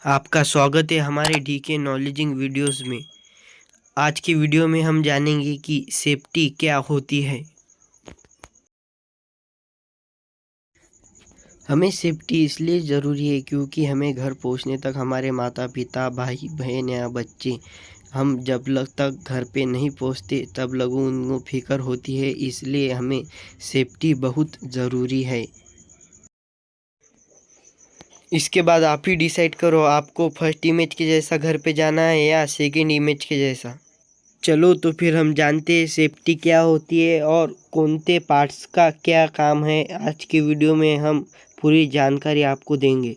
आपका स्वागत है हमारे डीके नॉलेजिंग वीडियोस में। आज की वीडियो में हम जानेंगे कि सेफ्टी क्या होती है। हमें सेफ्टी इसलिए ज़रूरी है क्योंकि हमें घर पहुंचने तक हमारे माता पिता, भाई बहन या बच्चे, हम जब तक घर पे नहीं पहुंचते तब लोगों उनको फिक्र होती है। इसलिए हमें सेफ्टी बहुत ज़रूरी है। इसके बाद आप ही डिसाइड करो, आपको फर्स्ट इमेज के जैसा घर पे जाना है या सेकंड इमेज के जैसा। चलो तो फिर हम जानते हैं सेफ्टी क्या होती है और कौन से पार्ट्स का क्या काम है। आज की वीडियो में हम पूरी जानकारी आपको देंगे।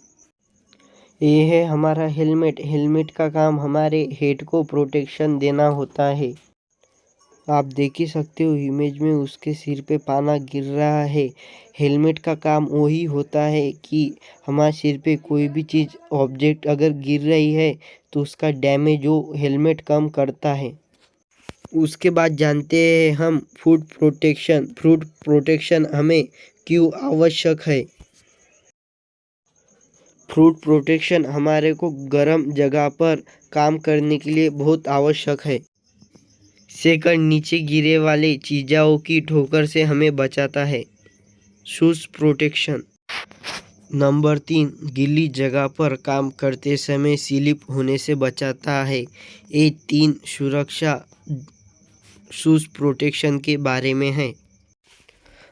ये है हमारा हेलमेट। हेलमेट का काम हमारे हेड को प्रोटेक्शन देना होता है। आप देख ही सकते हो इमेज में उसके सिर पे पाना गिर रहा है। हेलमेट का काम वही होता है कि हमारे सिर पे कोई भी चीज़ ऑब्जेक्ट अगर गिर रही है तो उसका डैमेज वो हेलमेट कम करता है। उसके बाद जानते हैं हम फूड प्रोटेक्शन। फूड प्रोटेक्शन हमें क्यों आवश्यक है। फूड प्रोटेक्शन हमारे को गर्म जगह पर काम करने के लिए बहुत आवश्यक है। सेकंड, नीचे गिरे वाले चीज़ों की ठोकर से हमें बचाता है। Shoes protection. नंबर 3, गीली जगह पर काम करते समय स्लिप होने से बचाता है। ये 3 सुरक्षा शूज़ प्रोटेक्शन के बारे में है।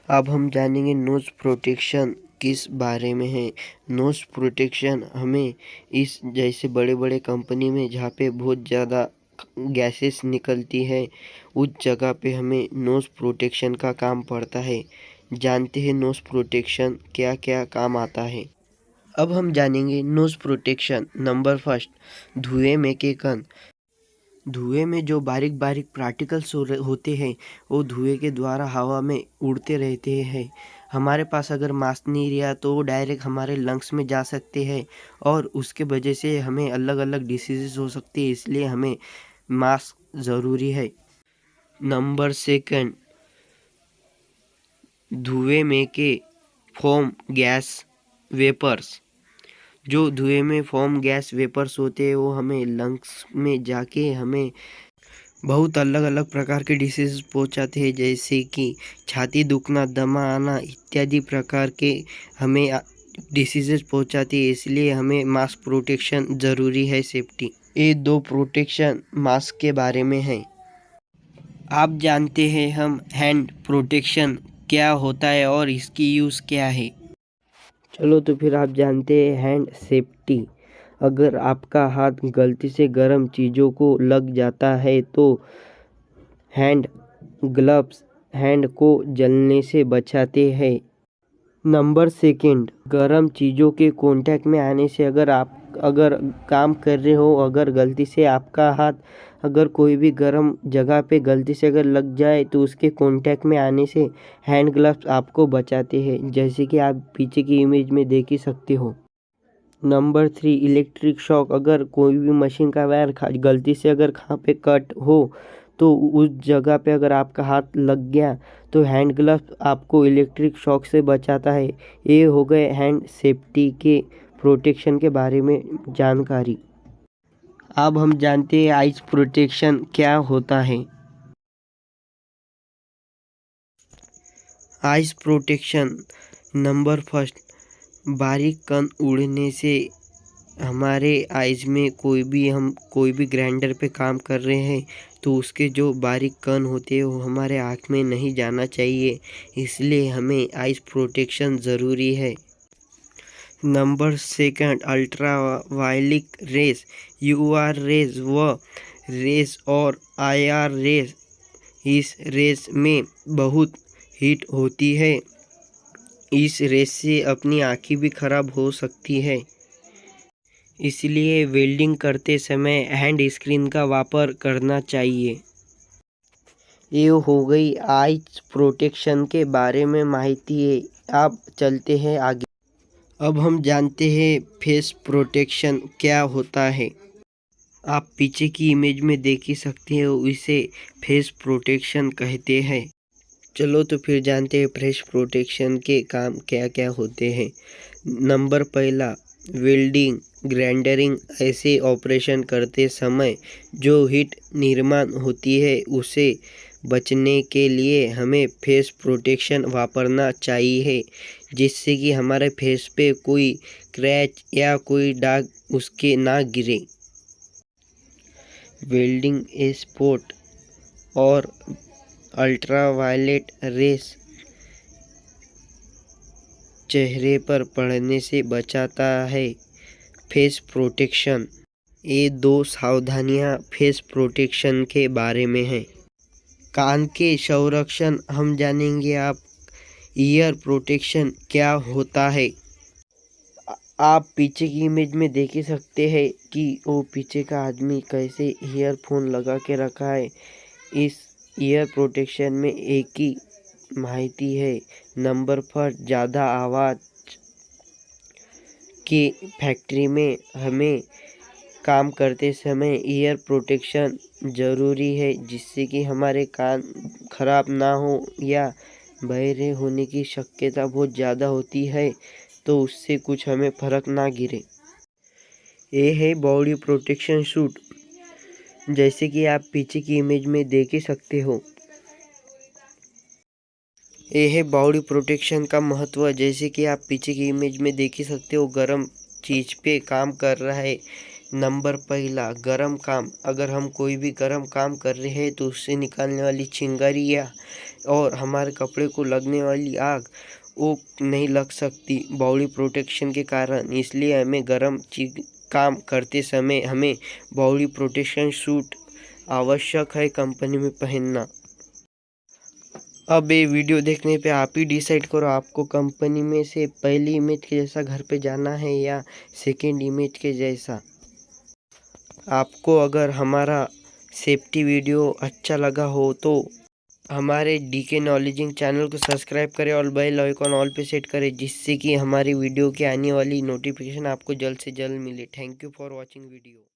अब हम जानेंगे नोज़ प्रोटेक्शन किस बारे में है। नोज़ प्रोटेक्शन हमें इस जैसे बड़े बड़े कंपनी में जहाँ पे बहुत ज़्यादा गैसेस निकलती है उस जगह पे हमें नोज़ प्रोटेक्शन का काम पड़ता है। जानते हैं नोज़ प्रोटेक्शन क्या क्या काम आता है। अब हम जानेंगे नोज़ प्रोटेक्शन। नंबर फर्स्ट, धुएं में के कण। धुएं में जो बारीक बारीक पार्टिकल्स होते हैं वो धुएं के द्वारा हवा में उड़ते रहते हैं। हमारे पास अगर मास्क नहीं रहा तो वो डायरेक्ट हमारे लंग्स में जा सकते हैं और उसके वजह से हमें अलग अलग डिसीज़ेस हो सकती है। इसलिए हमें मास्क ज़रूरी है। नंबर सेकंड, धुएं में के फोम गैस वेपर्स। जो धुएं में फोम गैस वेपर्स होते हैं वो हमें लंग्स में जाके हमें बहुत अलग अलग प्रकार के डिसीज़ पहुंचाते हैं, जैसे कि छाती दुखना, दमा आना इत्यादि प्रकार के हमें डिसीज़ेस पहुंचाती है। इसलिए हमें मास्क प्रोटेक्शन ज़रूरी है। सेफ्टी ये 2 प्रोटेक्शन मास्क के बारे में है। आप जानते हैं हम हैंड प्रोटेक्शन क्या होता है और इसकी यूज़ क्या है। चलो तो फिर आप जानते हैं हैंड सेफ्टी। अगर आपका हाथ गलती से गर्म चीज़ों को लग जाता है तो हैंड ग्लव्स हैंड को जलने से बचाते हैं। नंबर सेकंड, गर्म चीज़ों के कांटेक्ट में आने से अगर काम कर रहे हो, अगर गलती से आपका हाथ अगर कोई भी गर्म जगह पे गलती से अगर लग जाए तो उसके कांटेक्ट में आने से हैंड ग्लव्स आपको बचाते हैं, जैसे कि आप पीछे की इमेज में देख ही सकते हो। Number 3, electric shock. अगर कोई भी मशीन का वायर गलती से अगर कहाँ पे कट हो तो उस जगह पे अगर आपका हाथ लग गया तो हैंड ग्लव्स आपको इलेक्ट्रिक शॉक से बचाता है। ये हो गए हैंड सेफ्टी के प्रोटेक्शन के बारे में जानकारी। अब हम जानते हैं आइज प्रोटेक्शन क्या होता है। Eyes protection. नंबर फर्स्ट, बारीक कण उड़ने से हमारे आइज में कोई भी ग्राइंडर पे काम कर रहे हैं तो उसके जो बारीक कण होते हैं वो हमारे आँख में नहीं जाना चाहिए। इसलिए हमें आइज प्रोटेक्शन ज़रूरी है। Number second, ultra violet rays, UR rays व रेस और आईआर रेस। इस रेस में बहुत हीट होती है। इस रेस से अपनी आँखें भी खराब हो सकती है। इसलिए वेल्डिंग करते समय हैंड स्क्रीन का वापर करना चाहिए। ये हो गई आइज प्रोटेक्शन के बारे में माहिती है। अब चलते हैं आगे। अब हम जानते हैं फेस प्रोटेक्शन क्या होता है। आप पीछे की इमेज में देख ही सकते हो, इसे फेस प्रोटेक्शन कहते हैं। चलो तो फिर जानते हैं फेस प्रोटेक्शन के काम क्या क्या होते हैं। नंबर पहला, वेल्डिंग। ग्राइंडरिंग ऐसे ऑपरेशन करते समय जो हीट निर्माण होती है उसे बचने के लिए हमें फेस प्रोटेक्शन वापरना चाहिए, जिससे कि हमारे फेस पे कोई क्रैच या कोई दाग उसके ना गिरे। वेल्डिंग स्पॉट और अल्ट्रावायलेट रेस चेहरे पर पड़ने से बचाता है। फेस प्रोटेक्शन, ये 2 सावधानियां फेस प्रोटेक्शन के बारे में हैं। कान के संरक्षण हम जानेंगे। आप ईयर प्रोटेक्शन क्या होता है। आप पीछे की इमेज में देख ही सकते हैं कि वो पीछे का आदमी कैसे ईयरफोन लगा के रखा है। इस ईयर प्रोटेक्शन में एक ही माहिती है, नंबर पर ज़्यादा आवाज़ की फैक्ट्री में हमें काम करते समय ईयर प्रोटेक्शन ज़रूरी है, जिससे कि हमारे कान खराब ना हो या बहरे होने की शक्यता बहुत ज़्यादा होती है, तो उससे कुछ हमें फ़र्क ना गिरे। ये है बॉडी प्रोटेक्शन सूट, जैसे कि आप पीछे की इमेज में देख ही सकते हो। ये है बॉडी प्रोटेक्शन का महत्व, जैसे कि आप पीछे की इमेज में देख ही सकते हो। गर्म चीज़ पे काम कर रहा है। नंबर पहला, गर्म काम। अगर हम कोई भी गर्म काम कर रहे हैं तो उससे निकालने वाली चिंगारियाँ और हमारे कपड़े को लगने वाली आग वो नहीं लग सकती बॉडी प्रोटेक्शन के कारण। इसलिए हमें गर्म चीज काम करते समय हमें बॉडी प्रोटेक्शन सूट आवश्यक है कंपनी में पहनना। अब ये वीडियो देखने पे आप ही डिसाइड करो, आपको कंपनी में से पहली इमेज के जैसा घर पे जाना है या सेकंड इमेज के जैसा। आपको अगर हमारा सेफ्टी वीडियो अच्छा लगा हो तो हमारे डीके नॉलेजिंग चैनल को सब्सक्राइब करें और बेल आइकन ऑल पे सेट करें, जिससे कि हमारी वीडियो की आने वाली नोटिफिकेशन आपको जल्द से जल्द मिले। Thank you for watching video.